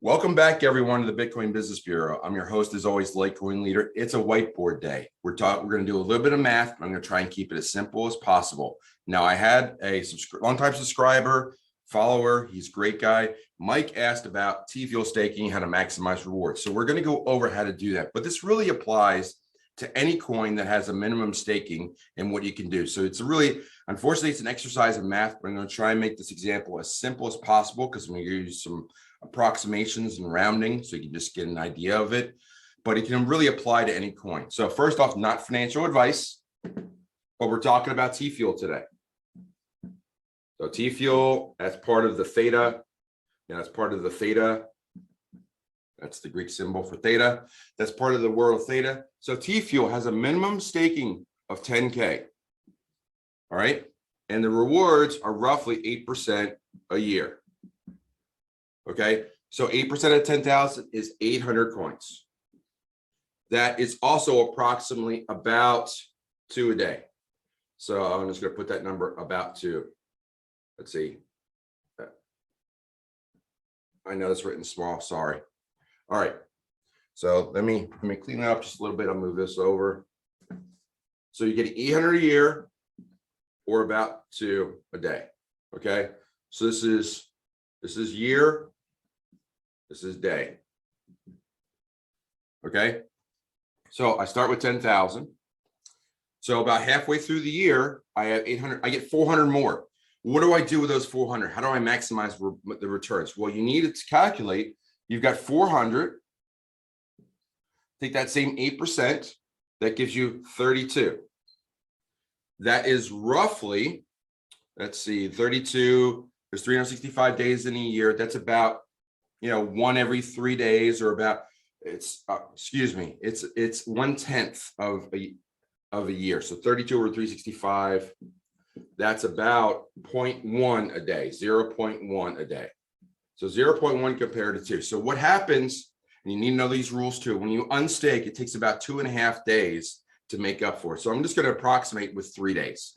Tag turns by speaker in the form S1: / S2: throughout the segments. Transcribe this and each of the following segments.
S1: Welcome back, everyone, to the Bitcoin Business Bureau. I'm your host, as always, LitecoinLeader. It's a whiteboard day. We're going to do a little bit of math, but I'm going to try and keep it as simple as possible. Now, I had a long-time subscriber, follower. He's a great guy. Mike asked about TFuel staking, how to maximize rewards. So we're going to go over how to do that. But this really applies to any coin that has a minimum staking and what you can do. So it's really, unfortunately, it's an exercise in math, but I'm going to try and make this example as simple as possible because I'm going to use some approximations and rounding so you can just get an idea of it, but it can really apply to any coin. So first off, not financial advice, but we're talking about TFuel today. So TFuel, that's part of the theta. That's part of the theta. That's the Greek symbol for theta. That's part of the world theta. So TFuel has a minimum staking of 10K. All right. And the rewards are roughly 8% a year. Okay, so 8% of 10,000 is 800 coins. That is also approximately about 2 a day. So I'm just going to put that number about 2. Let's see. I know it's written small. Sorry. All right. So let me clean that up just a little bit. I'll move this over. So you get 800 a year or about 2 a day. Okay. So this is year. This is day. Okay. So I start with 10,000. So about halfway through the year, I have 800. I get 400 more. What do I do with those 400? How do I maximize the returns? Well, you need to calculate. You've got 400. Take that same 8%. That gives you 32. That is roughly, let's see, 32. There's 365 days in a year. That's about, one every 3 days, or about, it's 1/10 of a year. So 32 over 365, that's about 0.1 a day, 0.1 a day. So 0.1 compared to 2. So what happens, and you need to know these rules too, when you unstake, it takes about 2.5 days to make up for it. So I'm just going to approximate with 3 days.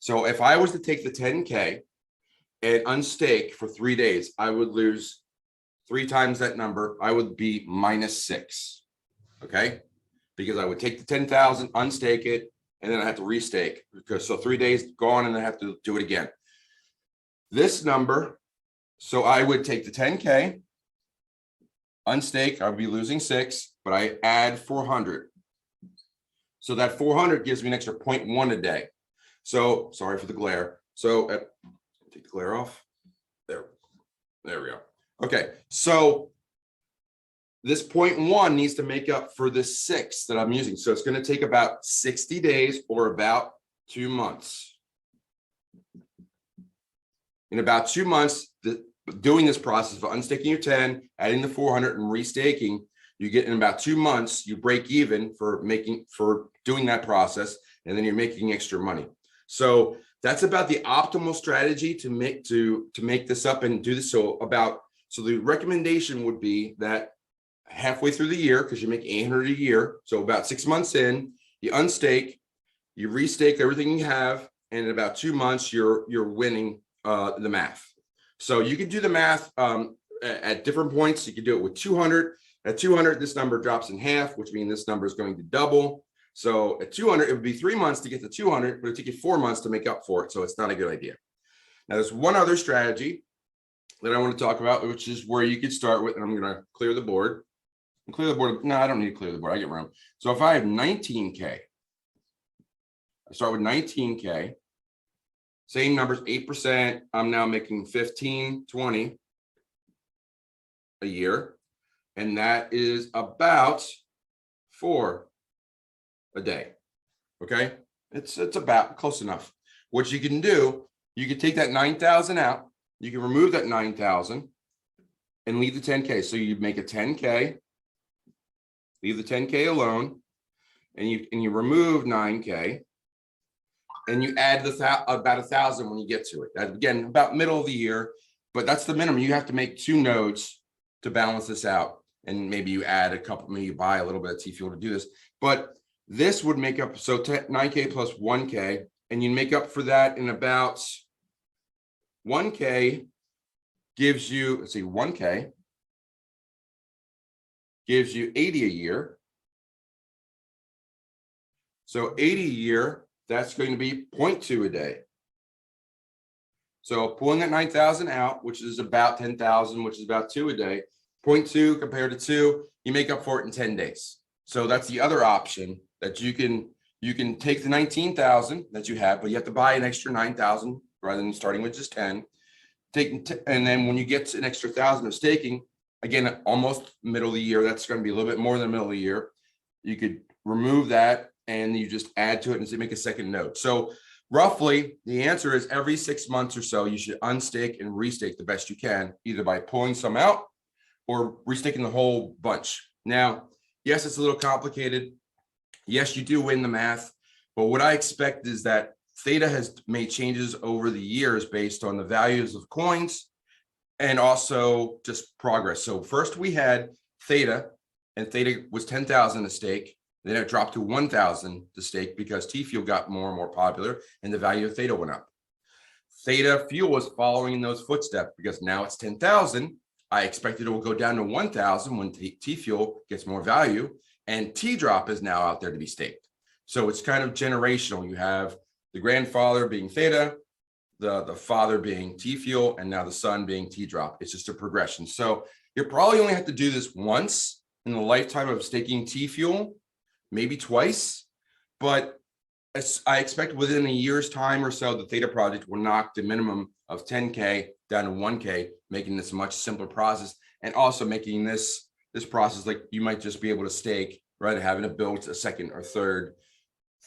S1: So if I was to take the 10K and unstake for 3 days, I would lose 3 times that number. I would be -6. Okay. Because I would take the 10,000, unstake it, and then I have to restake, because so 3 days gone and I have to do it again. This number, so I would take the 10K, unstake, I would be losing 6, but I add 400. So that 400 gives me an extra 0.1 a day. So sorry for the glare. So take the glare off. There we go. Okay, so this 0.1 needs to make up for this 6 that I'm using. So it's going to take about 60 days or about 2 months. In about 2 months, doing this process of unstaking your 10, adding the 400 and restaking, you get in about 2 months, you break even for doing that process, and then you're making extra money. So that's about the optimal strategy to make this up and do this. So the recommendation would be that halfway through the year, because you make 800 a year, so about 6 months in, you unstake, you restake everything you have, and in about 2 months, you're winning the math. So you can do the math at different points. You can do it with 200. At 200, this number drops in half, which means this number is going to double. So at 200, it would be 3 months to get to 200, but it took you 4 months to make up for it. So it's not a good idea. Now, there's one other strategy that I want to talk about, which is where you could start with, and I'm going to clear the board. Clear the board. No, I don't need to clear the board. I get room. So if I have 19K, I start with 19K, same numbers, 8%. I'm now making 15, 20 a year. And that is about 4 a day. Okay. It's about close enough. What you can do, you can take that 9,000 out. You can remove that 9,000 and leave the 10K. So you make a 10K, leave the 10K alone, and you remove 9K, and you add about 1,000 when you get to it. That, again, about middle of the year, but that's the minimum. You have to make 2 nodes to balance this out, and maybe you add a couple. Maybe you buy a little bit of TFuel to do this. But this would make up 9K plus 1K, and you make up for that in about 1K gives you, let's see, 1K gives you 80 a year. So 80 a year, that's going to be 0.2 a day. So pulling that 9,000 out, which is about 10,000, which is about 2 a day, 0.2 compared to 2, you make up for it in 10 days. So that's the other option that you can take the 19,000 that you have, but you have to buy an extra 9,000 rather than starting with just 10. And then when you get to an extra 1,000 of staking, again, almost middle of the year, that's going to be a little bit more than the middle of the year. You could remove that and you just add to it and make a second node. So roughly, the answer is every 6 months or so, you should unstake and restake the best you can, either by pulling some out or restaking the whole bunch. Now, yes, it's a little complicated. Yes, you do win the math, but what I expect is that Theta has made changes over the years based on the values of coins and also just progress. So first we had Theta, and Theta was 10,000 a stake. Then it dropped to 1,000 to stake because TFuel got more and more popular and the value of Theta went up. Theta Fuel was following in those footsteps because now it's 10,000. I expected it will go down to 1,000 when TFuel gets more value, and T-Drop is now out there to be staked. So it's kind of generational. You have the grandfather being Theta, the father being TFuel, and now the son being T-Drop. It's just a progression. So you probably only have to do this once in the lifetime of staking TFuel, maybe twice, but I expect within a year's time or so, the Theta project will knock the minimum of 10K down to 1K, making this a much simpler process, and also making this process like you might just be able to stake rather than having to build a second or third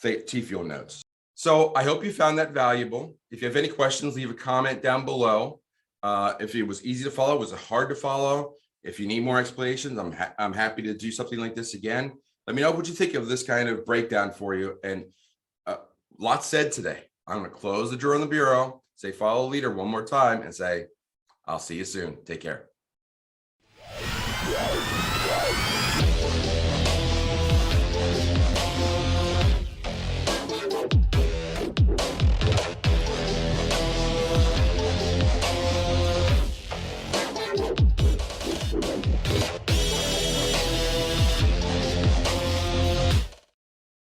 S1: TFuel nodes. So I hope you found that valuable. If you have any questions, leave a comment down below. If it was easy to follow, was it hard to follow? If you need more explanations, I'm happy to do something like this again. Let me know what you think of this kind of breakdown for you. And lots said today. I'm going to close the drawer in the bureau, say follow leader one more time, and say, I'll see you soon. Take care.